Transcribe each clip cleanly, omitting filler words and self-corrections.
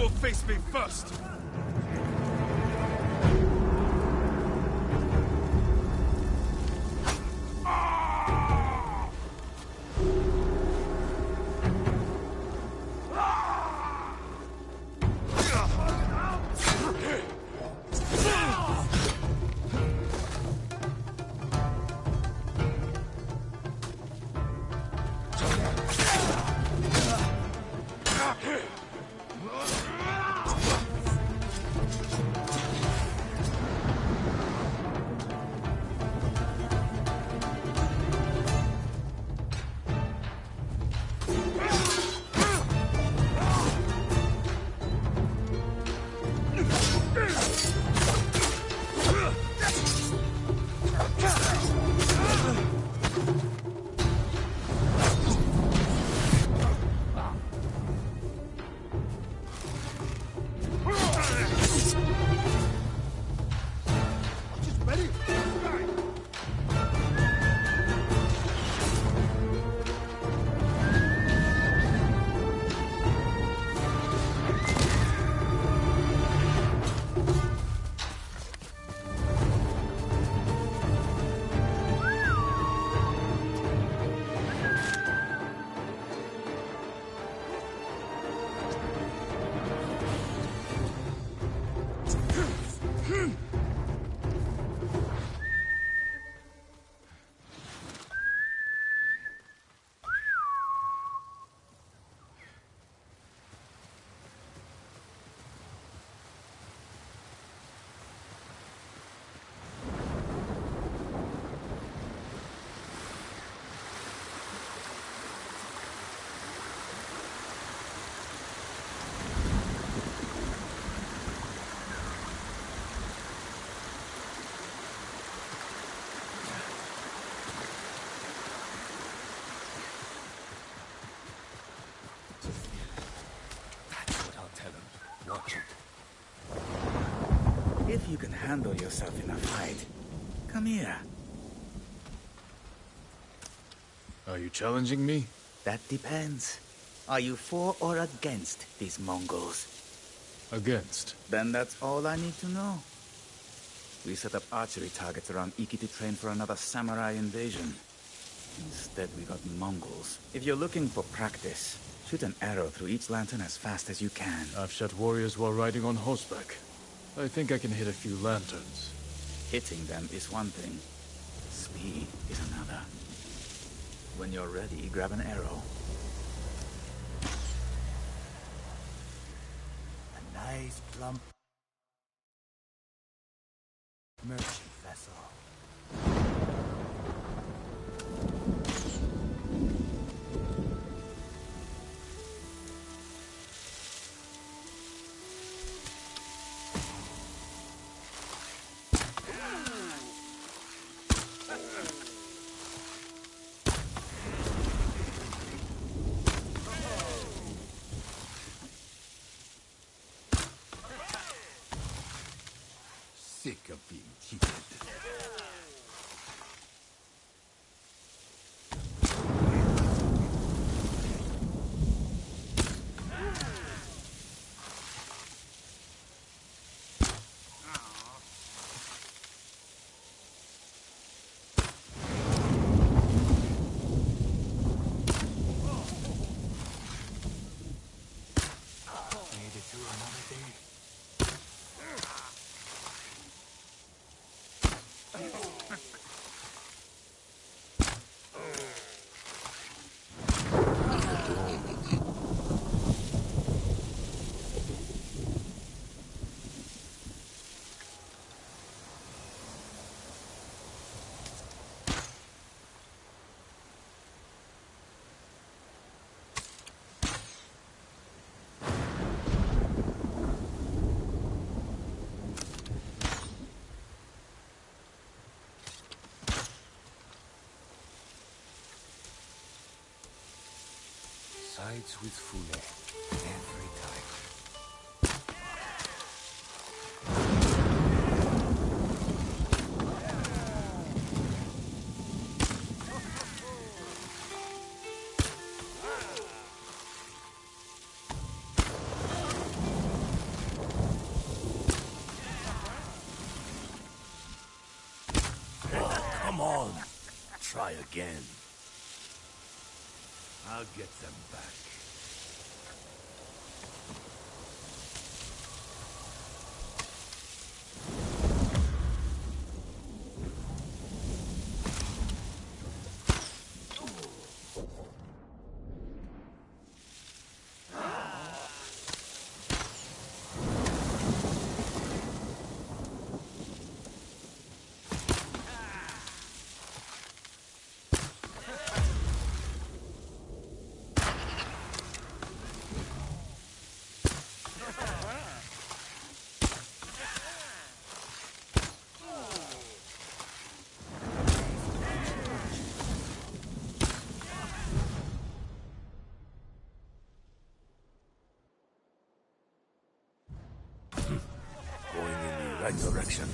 You'll face me first! If you can handle yourself in a fight, come here. Are you challenging me? That depends. Are you for or against these Mongols? Against. Then that's all I need to know. We set up archery targets around Iki to train for another samurai invasion. Instead, we got Mongols. If you're looking for practice, shoot an arrow through each lantern as fast as you can. I've shot warriors while riding on horseback. I think I can hit a few lanterns. Hitting them is one thing. Speed is another. When you're ready, grab an arrow. A nice plump merchant vessel. Sick of being cheated. Made it through another day. Sides with Fule every time. Come on. Try again. I'll get them back. Going in the right direction.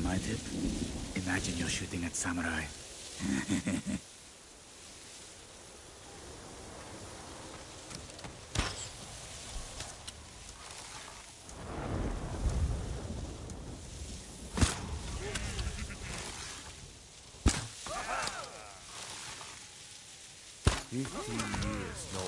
My tip? Imagine you're shooting at samurai. Years, no.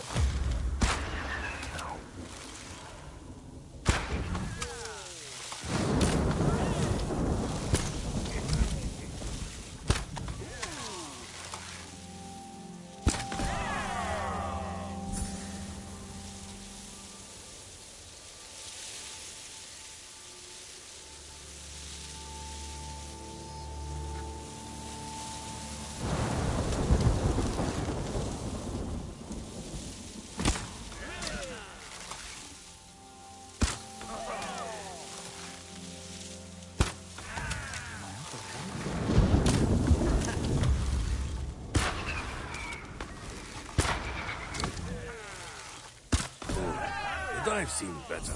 I've seen better.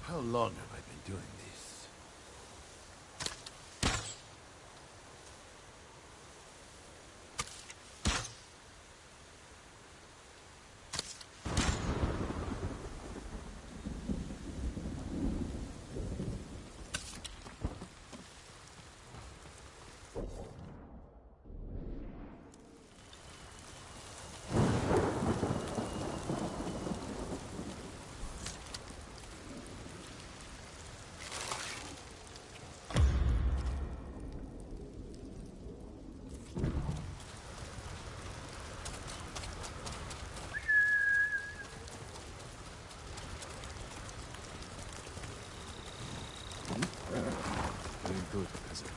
How long have I been doing this? Very good, peasant.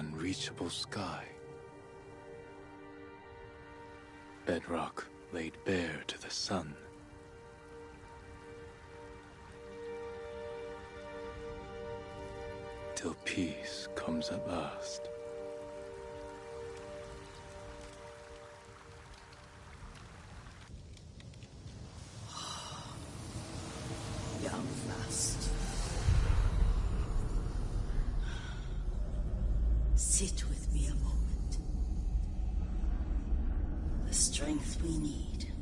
unreachable sky. Bedrock laid bare to the sun. Till peace comes at last. Young fast. Sit with me a moment. The strength we need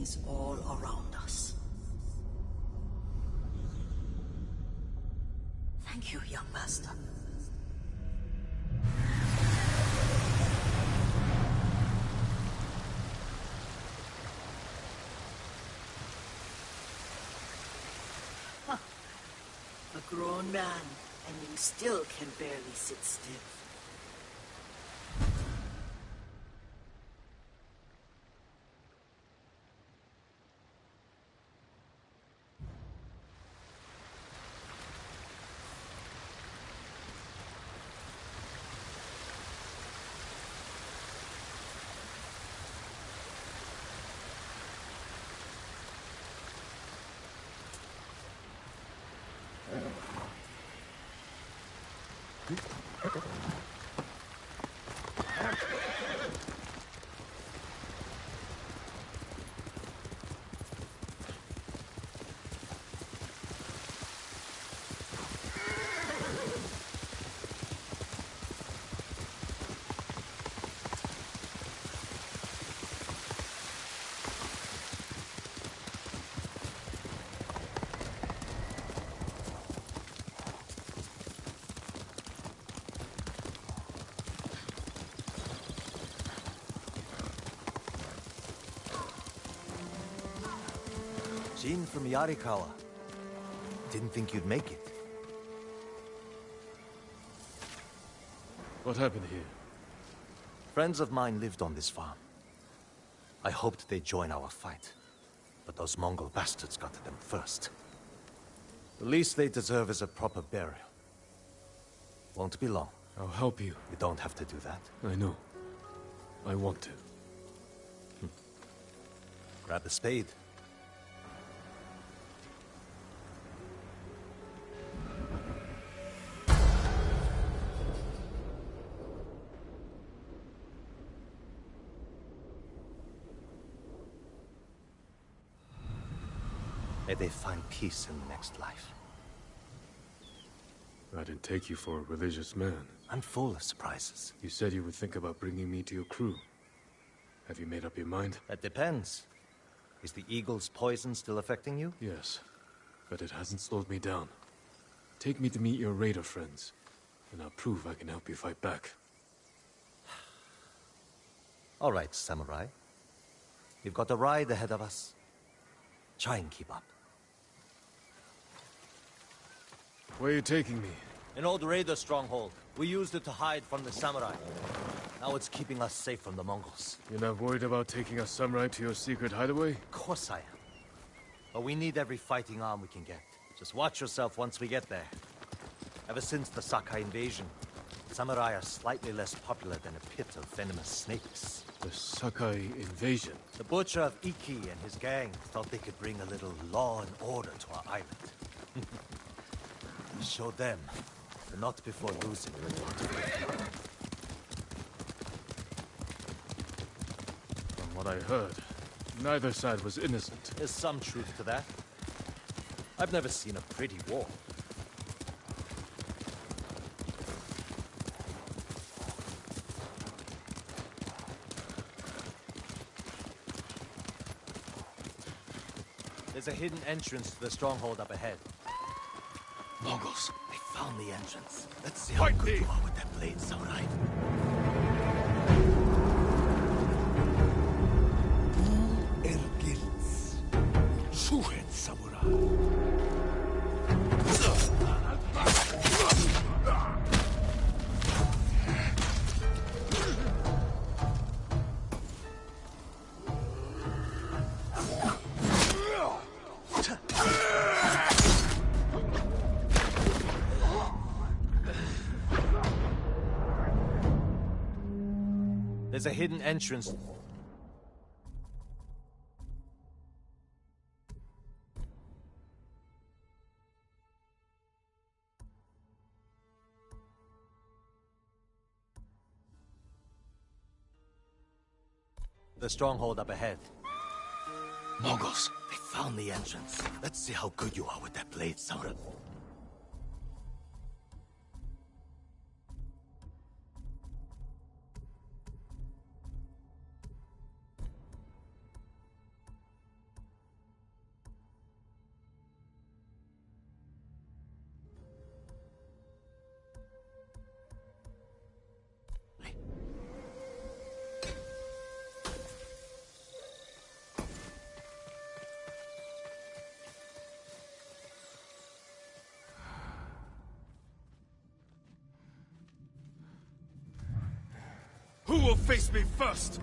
is all around us. Thank you, young master. A grown man, and you still can barely sit still. Jin from Yarikawa. Didn't think you'd make it. What happened here? Friends of mine lived on this farm. I hoped they'd join our fight, but those Mongol bastards got to them first. The least they deserve is a proper burial. Won't be long. I'll help you. You don't have to do that. I know. I want to. Grab the spade. May they find peace in the next life. I didn't take you for a religious man. I'm full of surprises. You said you would think about bringing me to your crew. Have you made up your mind? That depends. Is the eagle's poison still affecting you? Yes, but it hasn't slowed me down. Take me to meet your raider friends, and I'll prove I can help you fight back. All right, samurai. You've got a ride ahead of us. Try and keep up. Where are you taking me? An old raider stronghold. We used it to hide from the samurai. Now it's keeping us safe from the Mongols. You're not worried about taking a samurai to your secret hideaway? Of course I am. But we need every fighting arm we can get. Just watch yourself once we get there. Ever since the Sakai invasion, samurai are slightly less popular than a pit of venomous snakes. The Sakai invasion? The butcher of Iki and his gang thought they could bring a little law and order to our island. Show them, but not before losing. From what I heard, neither side was innocent. There's some truth to that. I've never seen a pretty war. There's a hidden entrance to the stronghold up ahead. Mongols! They found the entrance. Let's see how good you are with that blade, samurai. Ergils. Suchen, samurai. There's a hidden entrance. The stronghold up ahead. Mongols. They found the entrance. Let's see how good you are with that blade, Samurai. Who will face me first?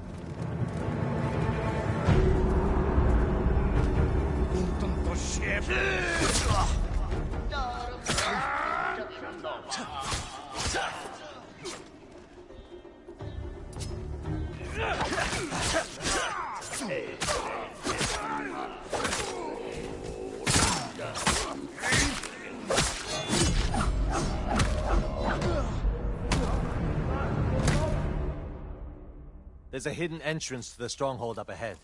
There's a hidden entrance to the stronghold up ahead.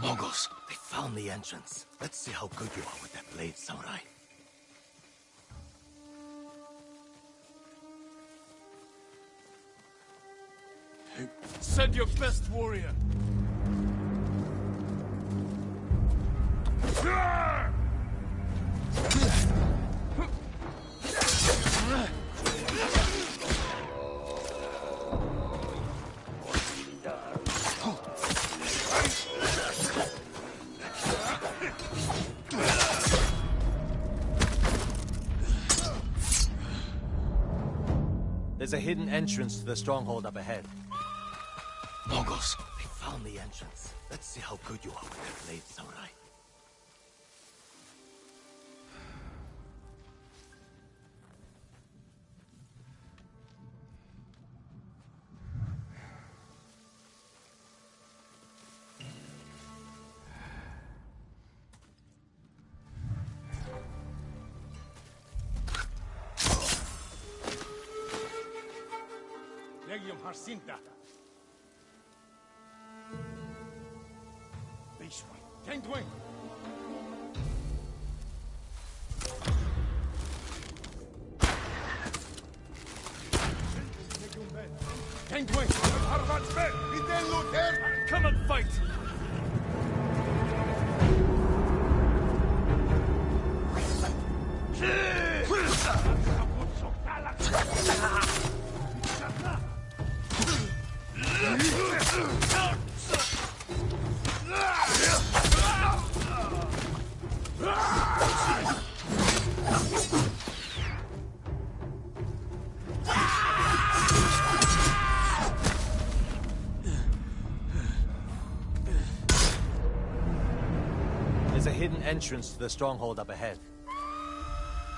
Mongols. They found the entrance. Let's see how good you are with that blade, Samurai. Send your best warrior. There's a hidden entrance to the stronghold up ahead. Mongols. They found the entrance. Let's see how good you are with that blade, Samurai. Legium Harsinta. Beachway. Tentwing. Tentwing. Come and fight. There's a hidden entrance to the stronghold up ahead.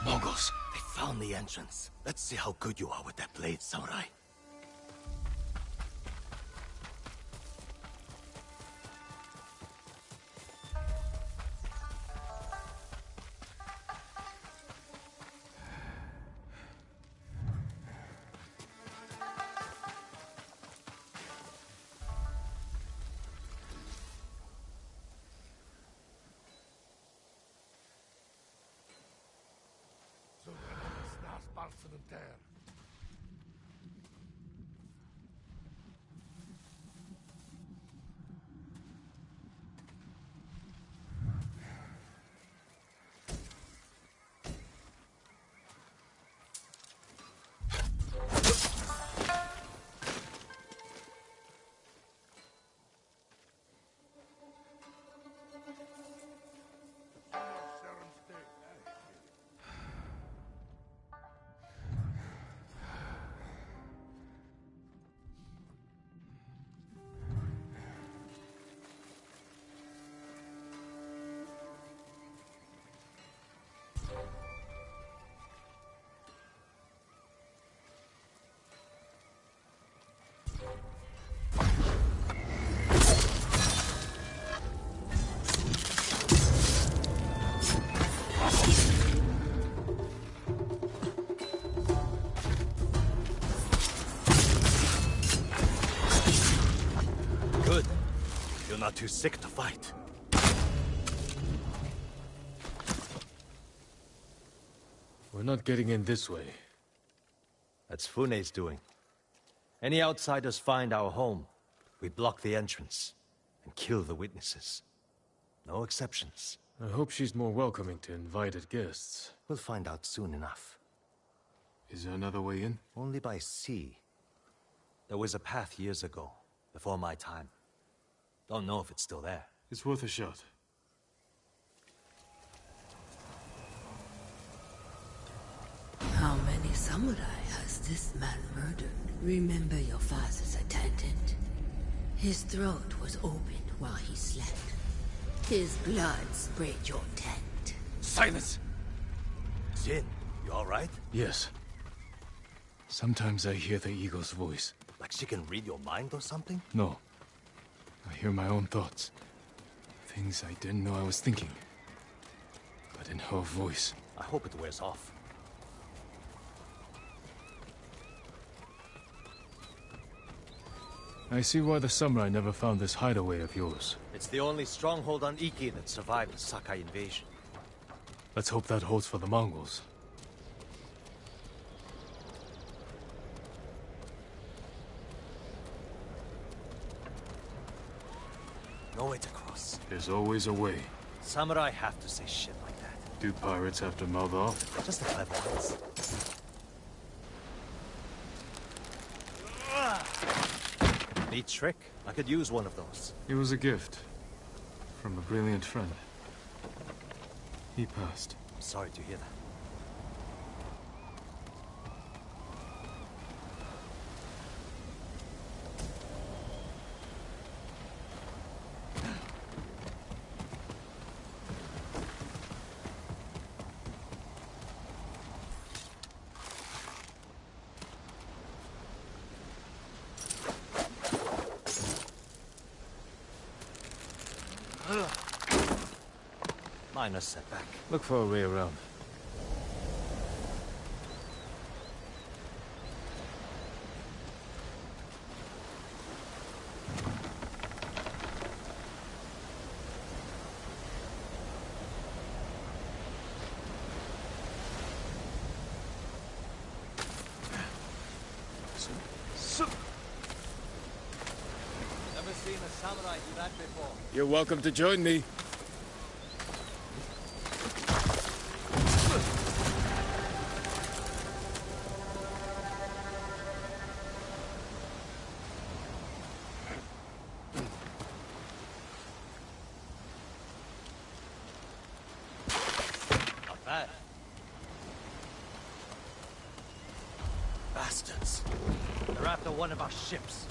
Mongols. They found the entrance. Let's see how good you are with that blade, Samurai. Good. You're not too sick to fight. We're not getting in this way. That's Fune's doing. Any outsiders find our home, we block the entrance and kill the witnesses. No exceptions. I hope she's more welcoming to invited guests. We'll find out soon enough. Is there another way in? Only by sea. There was a path years ago, before my time. Don't know if it's still there. It's worth a shot. How many samurai has this man murdered? Remember your father's attendant? His throat was open while he slept. His blood sprayed your tent. Silence! Jin, you alright? Yes. Sometimes I hear the eagle's voice. Like she can read your mind or something? No. I hear my own thoughts. Things I didn't know I was thinking. But in her voice. I hope it wears off. I see why the samurai never found this hideaway of yours. It's the only stronghold on Iki that survived the Sakai invasion. Let's hope that holds for the Mongols. No way to cross. There's always a way. Samurai have to say shit like that. Do pirates have to mouth off? Just the clever ones. Neat trick. I could use one of those. It was a gift. From a brilliant friend. He passed. I'm sorry to hear that. Minor setback. Look for a way around. Never seen a samurai do that before. You're welcome to join me. Not bad. Bastards. They're after one of our ships.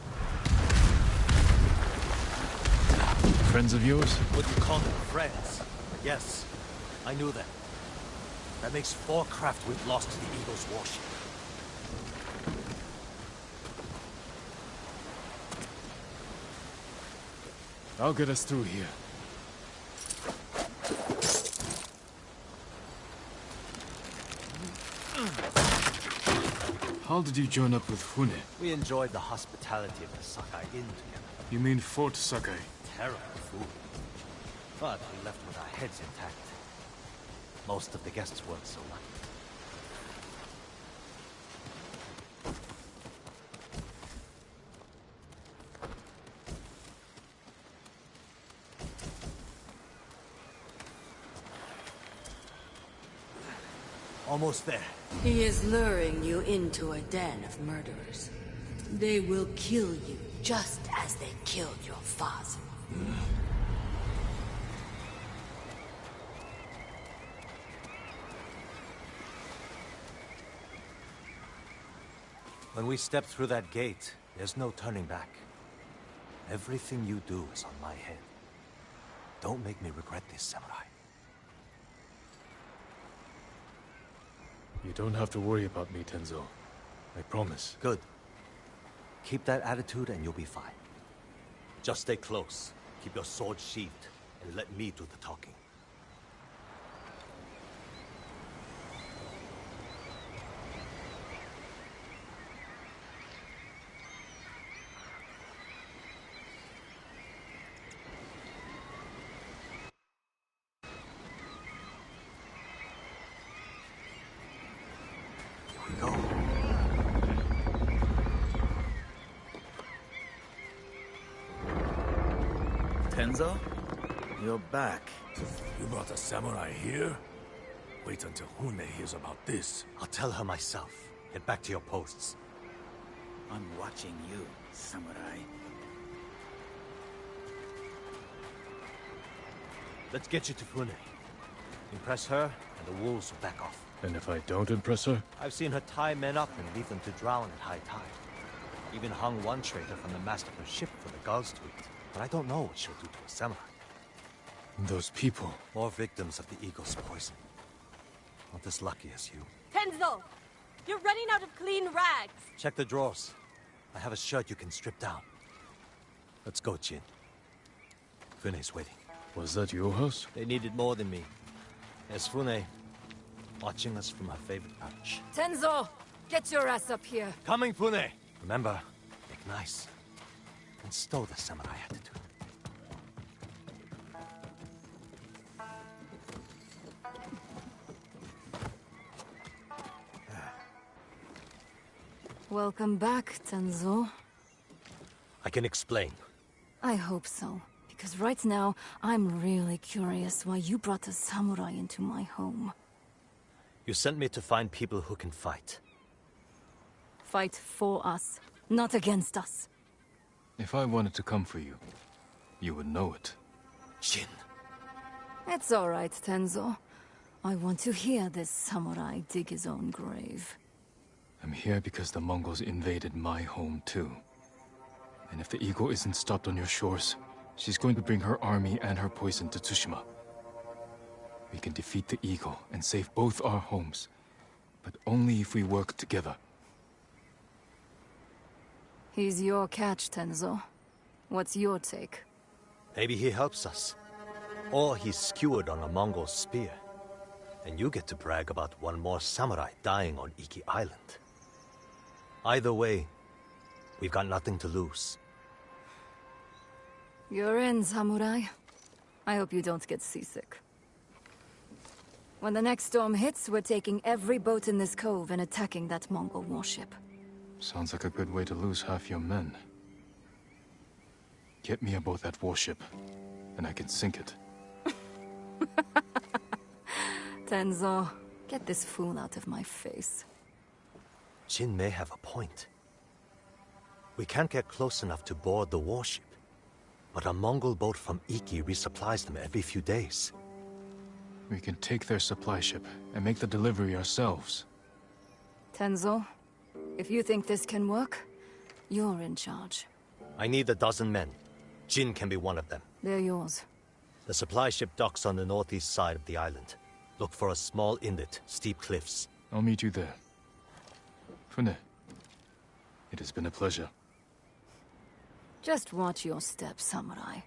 Friends of yours? Wouldn't call them friends. But yes, I knew them. That makes 4 craft we've lost to the Eagle's warship. I'll get us through here. How did you join up with Fune? We enjoyed the hospitality of the Sakai Inn together. You mean Fort Sakai? Terrible food. But we left with our heads intact. Most of the guests weren't so lucky. Almost there. He is luring you into a den of murderers. They will kill you just as they killed your father. When we step through that gate, there's no turning back. Everything you do is on my head. Don't make me regret this, Samurai. You don't have to worry about me, Tenzo. I promise. Good. Keep that attitude and you'll be fine. Just stay close, keep your sword sheathed, and let me do the talking. Tenzo? You're back. You brought a samurai here? Wait until Hune hears about this. I'll tell her myself. Get back to your posts. I'm watching you, samurai. Let's get you to Fune. Impress her, and the wolves will back off. And if I don't impress her? I've seen her tie men up and leave them to drown at high tide. Even hung one traitor from the mast of her ship for the gulls to eat. But I don't know what she'll do to a samurai. Those people. More victims of the eagle's poison. Not as lucky as you. Tenzo! You're running out of clean rags! Check the drawers. I have a shirt you can strip down. Let's go, Jin. Fune's waiting. Was that your house? They needed more than me. There's Fune, watching us from her favorite perch. Tenzo! Get your ass up here! Coming, Fune! Remember, make nice. And stow the samurai attitude. Welcome back, Tenzo. I can explain. I hope so. Because right now, I'm really curious why you brought a samurai into my home. You sent me to find people who can fight. Fight for us, not against us. If I wanted to come for you, you would know it. Jin. It's all right, Tenzo. I want to hear this samurai dig his own grave. I'm here because the Mongols invaded my home too. And if the eagle isn't stopped on your shores, she's going to bring her army and her poison to Tsushima. We can defeat the eagle and save both our homes, but only if we work together. He's your catch, Tenzo. What's your take? Maybe he helps us. Or he's skewered on a Mongol spear. And you get to brag about one more samurai dying on Iki Island. Either way, we've got nothing to lose. You're in, samurai. I hope you don't get seasick. When the next storm hits, we're taking every boat in this cove and attacking that Mongol warship. Sounds like a good way to lose half your men. Get me aboard that warship, and I can sink it. Tenzo, get this fool out of my face. Jin may have a point. We can't get close enough to board the warship. But a Mongol boat from Iki resupplies them every few days. We can take their supply ship and make the delivery ourselves. Tenzo, if you think this can work, you're in charge. I need a dozen men. Jin can be one of them. They're yours. The supply ship docks on the northeast side of the island. Look for a small inlet, steep cliffs. I'll meet you there. Fune, it has been a pleasure. Just watch your step, samurai.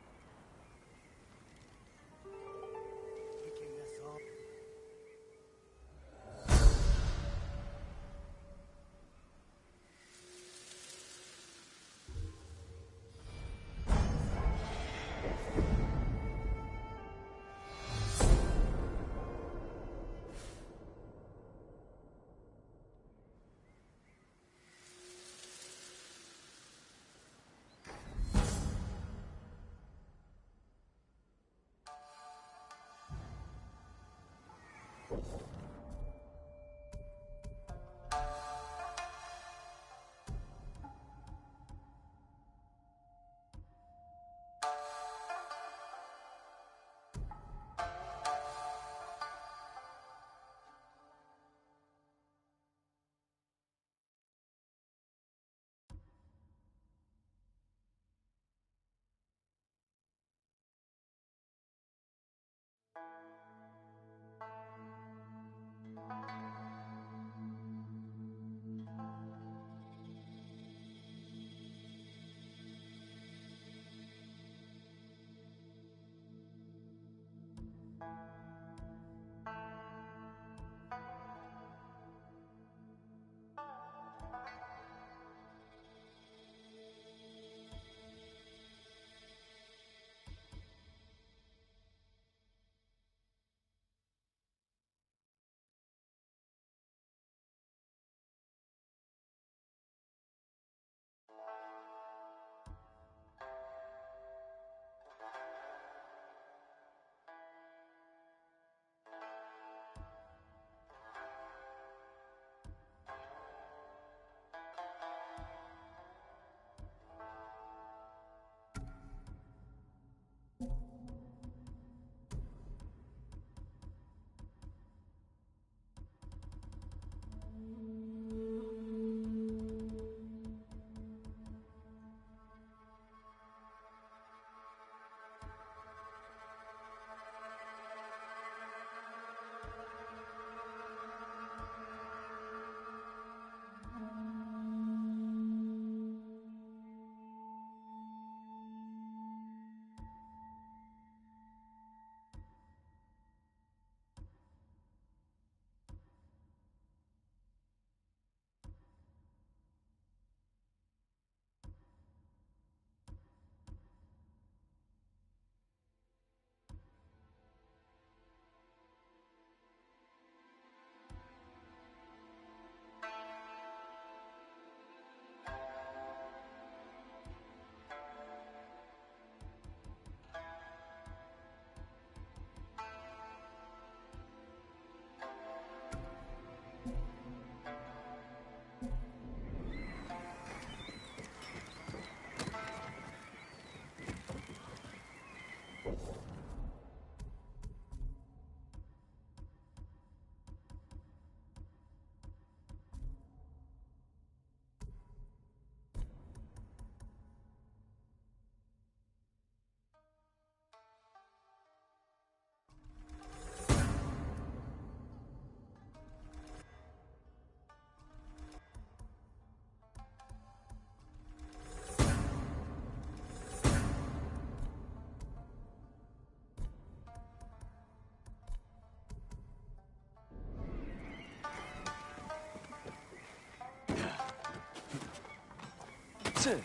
Eagle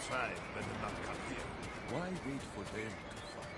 tribe better not come here. Why wait for them to find us?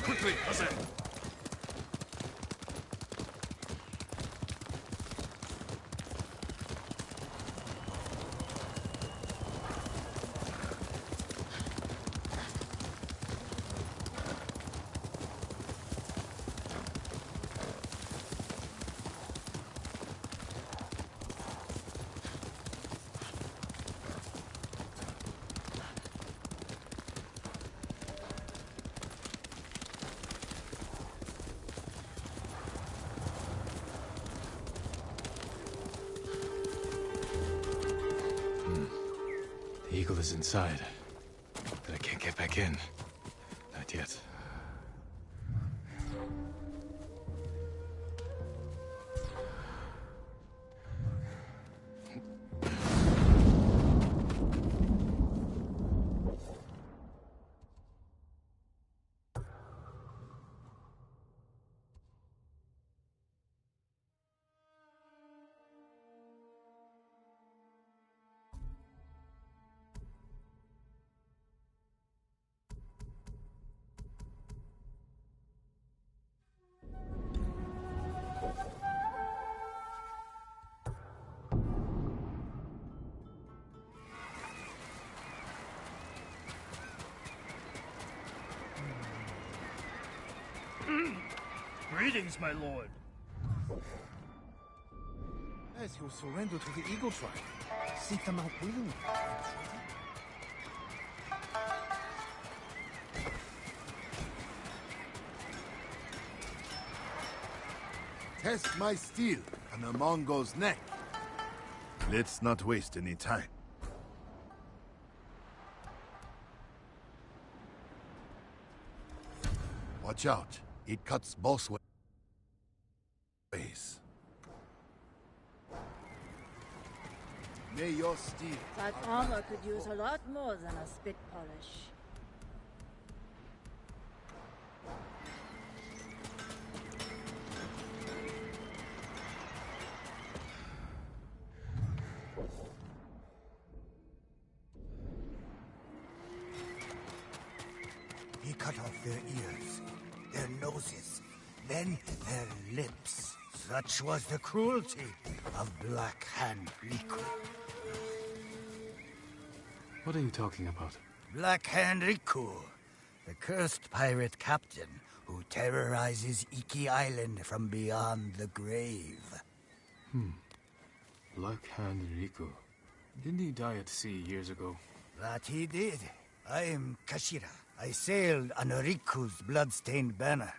Quickly, Hassan! The eagle is inside, but I can't get back in. Not yet. Greetings, my lord. As you surrender to the Eagle Tribe, seek them out willingly. Test my steel on the Mongol's neck. Let's not waste any time. Watch out. It cuts both ways. May your steel... That armor could use a lot more than a spit polish. He cut off their ears, their noses, then their lips. Such was the cruelty of Black Hand Riku. What are you talking about? Black Hand Riku, the cursed pirate captain who terrorizes Iki Island from beyond the grave. Black Hand Riku. Didn't he die at sea years ago? That he did. I am Kashira. I sailed on Riku's blood-stained banner.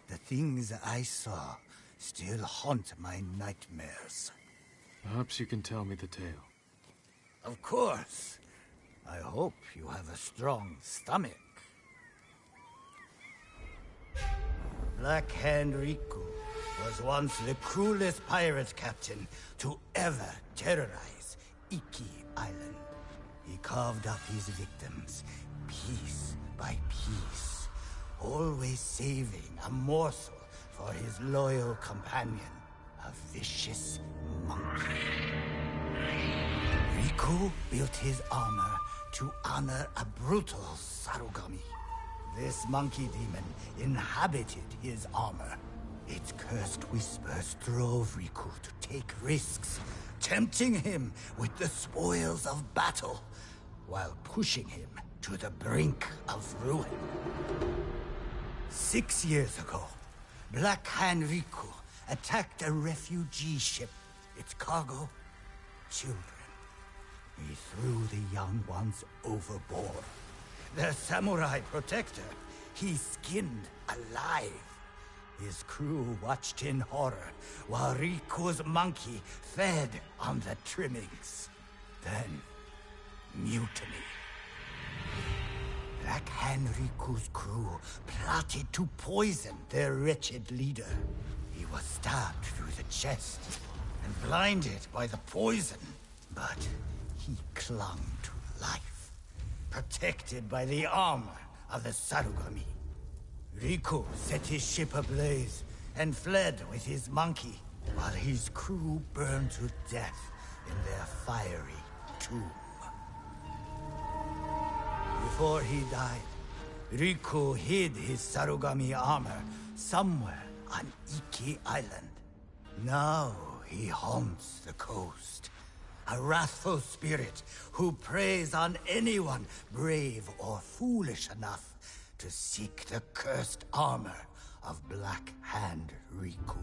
The things I saw still haunt my nightmares. Perhaps you can tell me the tale. Of course. I hope you have a strong stomach. Black Hand Riku was once the cruelest pirate captain to ever terrorize Iki Island. He carved up his victims, piece by piece, always saving a morsel for his loyal companion, a vicious monkey. Riku built his armor to honor a brutal Sarugami. This monkey demon inhabited his armor. Its cursed whispers drove Riku to take risks, tempting him with the spoils of battle, while pushing him to the brink of ruin. 6 years ago, Black Hand Riku attacked a refugee ship. Its cargo, children. He threw the young ones overboard. The samurai protector, he skinned alive. His crew watched in horror while Riku's monkey fed on the trimmings. Then, mutiny. Black Hand Riku's crew plotted to poison their wretched leader. He was stabbed through the chest and blinded by the poison, but he clung to life, protected by the armor of the Sarugami. Riku set his ship ablaze and fled with his monkey, while his crew burned to death in their fiery tomb. Before he died, Riku hid his Sarugami armor somewhere on Iki Island. Now he haunts the coast, a wrathful spirit who preys on anyone brave or foolish enough to seek the cursed armor of Black Hand Riku.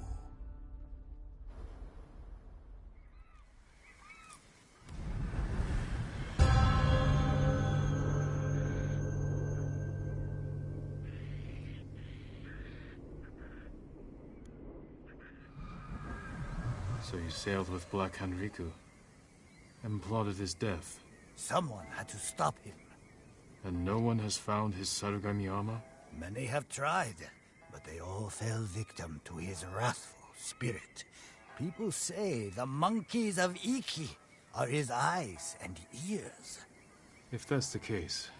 So you sailed with Black Hand Riku and plotted his death. Someone had to stop him. And no one has found his Sarugami armor? Many have tried, but they all fell victim to his wrathful spirit. People say the monkeys of Iki are his eyes and ears. If that's the case,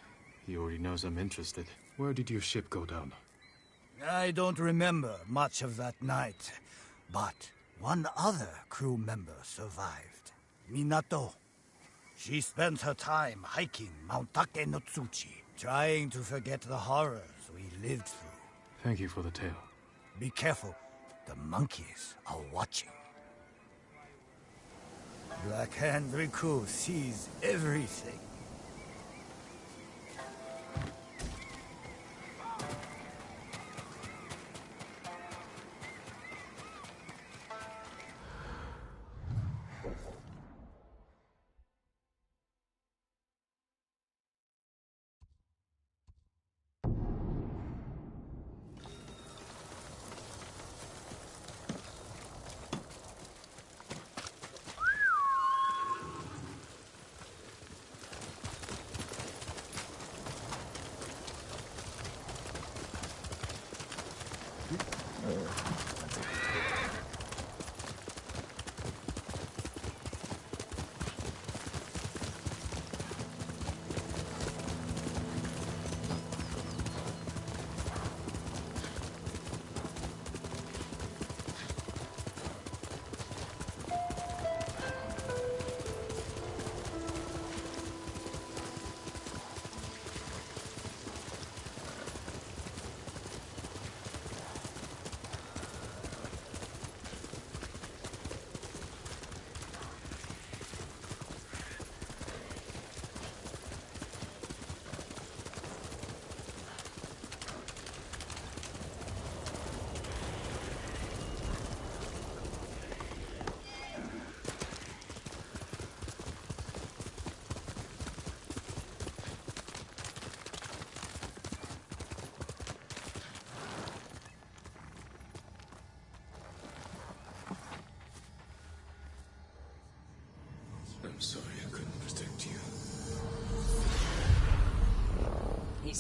he already knows I'm interested. Where did your ship go down? I don't remember much of that night, but one other crew member survived. Minato. She spent her time hiking Mount Take no Tsuchi, trying to forget the horrors we lived through. Thank you for the tale. Be careful. The monkeys are watching. Black Hand Riku sees everything.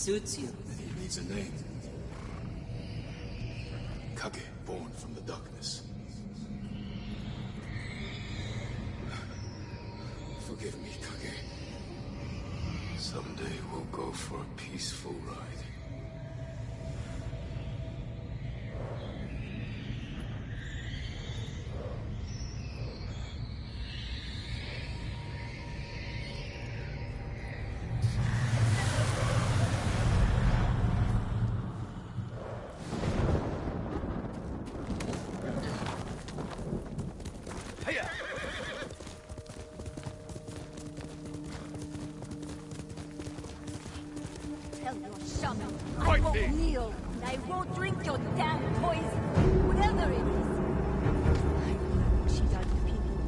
Suits you. He needs a name. Kage, born from the darkness. Forgive me, Kage. Someday we'll go for a peaceful ride. Tell your shaman I won't kneel, and I won't drink your damn poison, whatever it is. I know she does people.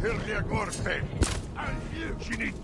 Hirlia Gorstein! Shinit!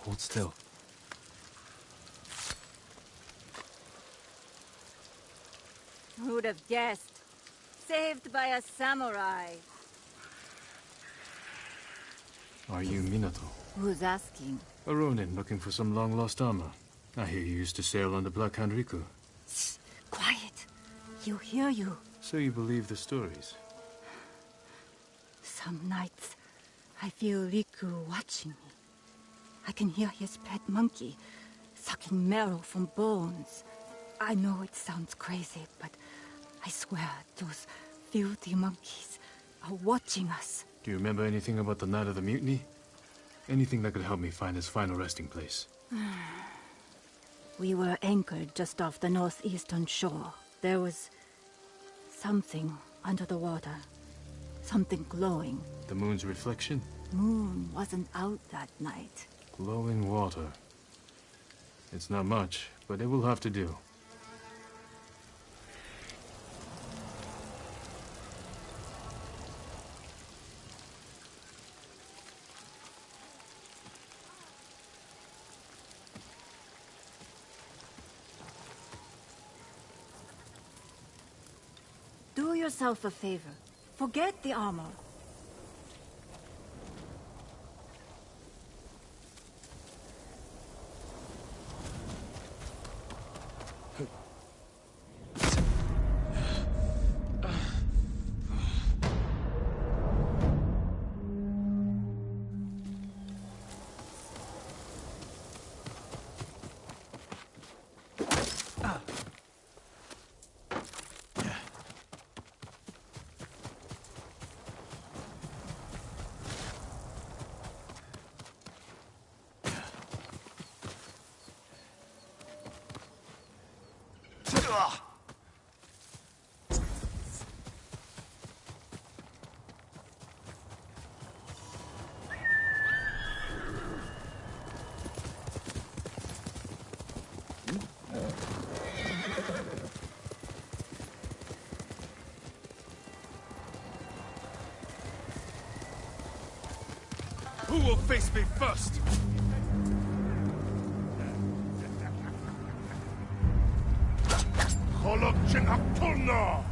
Hold still. Who'd have guessed? Saved by a samurai. Are you Minato? Who's asking? A ronin looking for some long-lost armor. I hear you used to sail on the Black Hand Riku. Shh, quiet. He'll hear you. So you believe the stories? Some nights, I feel Riku watching me. I can hear his pet monkey sucking marrow from bones. I know it sounds crazy, but I swear those filthy monkeys are watching us. Do you remember anything about the night of the mutiny? Anything that could help me find his final resting place? We were anchored just off the northeastern shore. There was something under the water. Something glowing. The moon's reflection? Moon wasn't out that night. Glowing water. It's not much, but it will have to do. Do yourself a favor. Forget the armor. Who will face me first? Kolokchin Aktulna!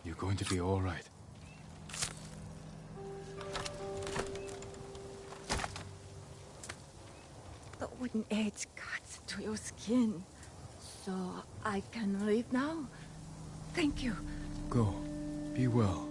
You're going to be all right. The wooden edge cuts to your skin. So I can leave now? Thank you. Go. Be well.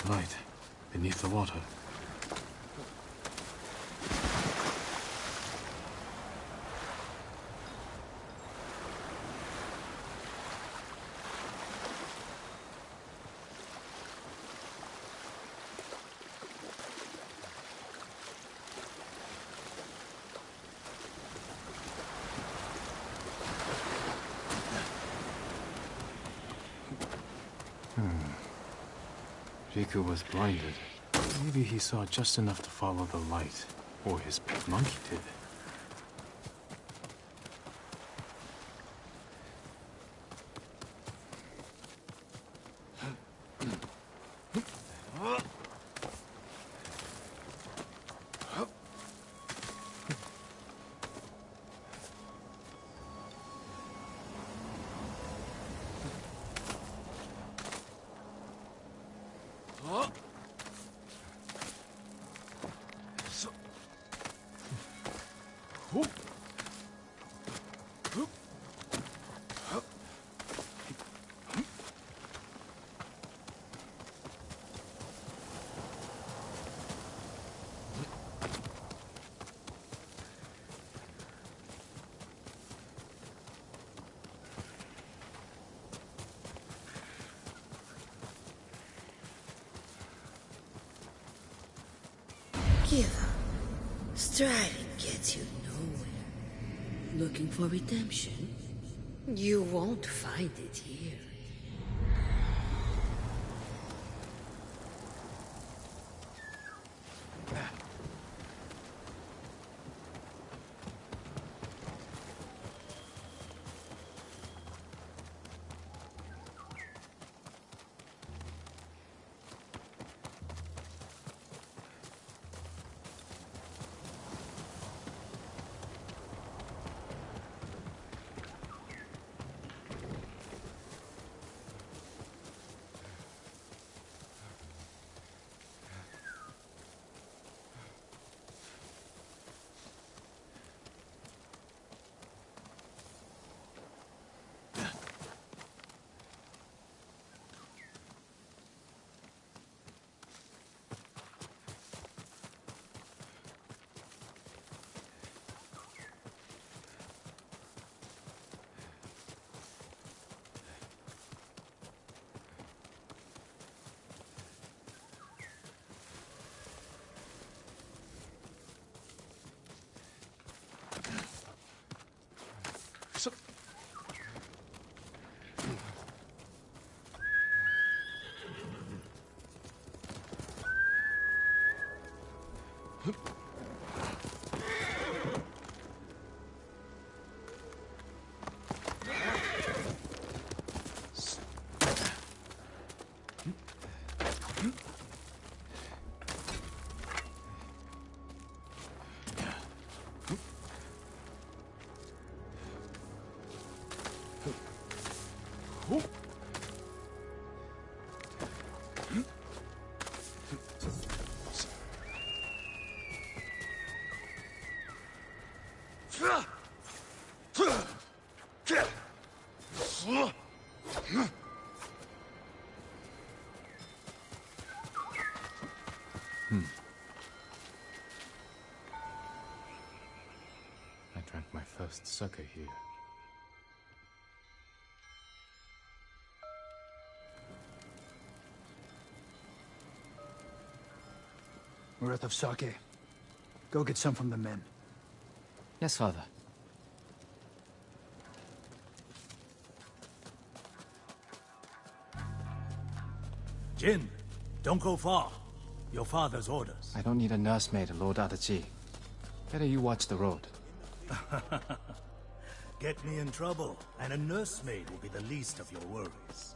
Light beneath the water. Riku was blinded. Maybe he saw just enough to follow the light. Or his pet monkey did. Give up. Striving gets you nowhere. Looking for redemption? You won't find it here. I drank my first sake here. We're out of sake. Go get some from the men. Yes, father. Jin, don't go far. Your father's orders. I don't need a nursemaid, Lord Adachi. Better you watch the road. Get me in trouble, and a nursemaid will be the least of your worries.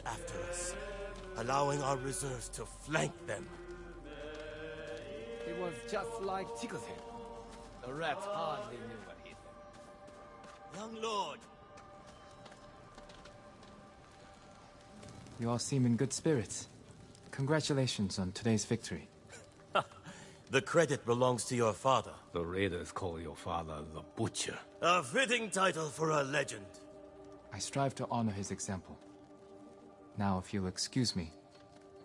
After us, allowing our reserves to flank them. It was just like Chikuzen. The rats hardly knew what hit them. Young lord! You all seem in good spirits. Congratulations on today's victory. The credit belongs to your father. The raiders call your father the Butcher. A fitting title for a legend. I strive to honor his example. Now, if you'll excuse me,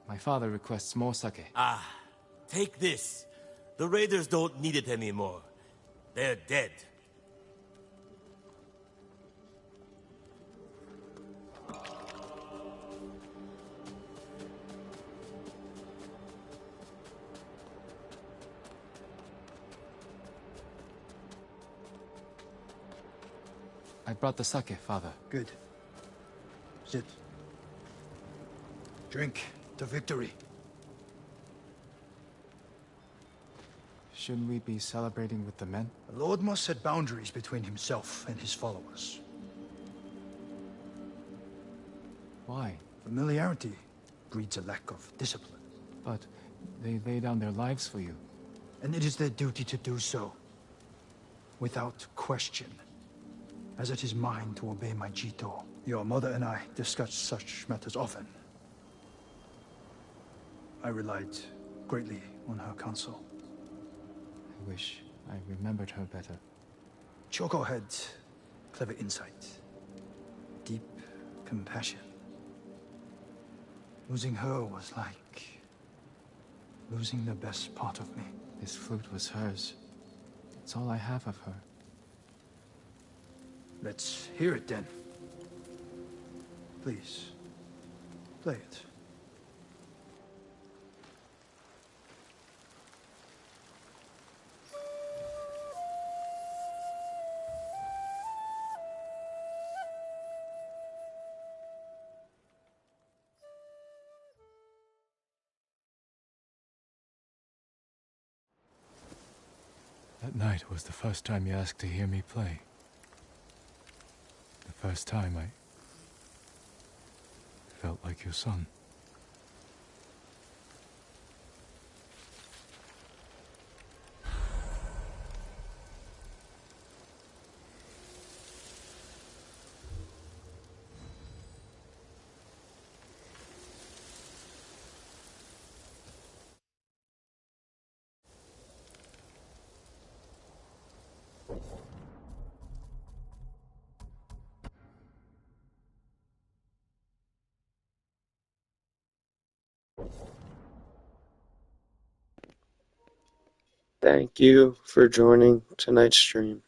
my father requests more sake. Ah, take this. The raiders don't need it anymore. They're dead. I brought the sake, father. Good. Sit. Drink to victory. Shouldn't we be celebrating with the men? The Lord must set boundaries between himself and his followers. Why? Familiarity breeds a lack of discipline. But they lay down their lives for you. And it is their duty to do so. Without question. As it is mine to obey my Jito. Your mother and I discuss such matters often. I relied greatly on her counsel. I wish I remembered her better. Choco had clever insight, deep compassion. Losing her was like losing the best part of me. This flute was hers. It's all I have of her. Let's hear it then. Please, play it. That night was the first time you asked to hear me play. The first time I felt like your son. Thank you for joining tonight's stream.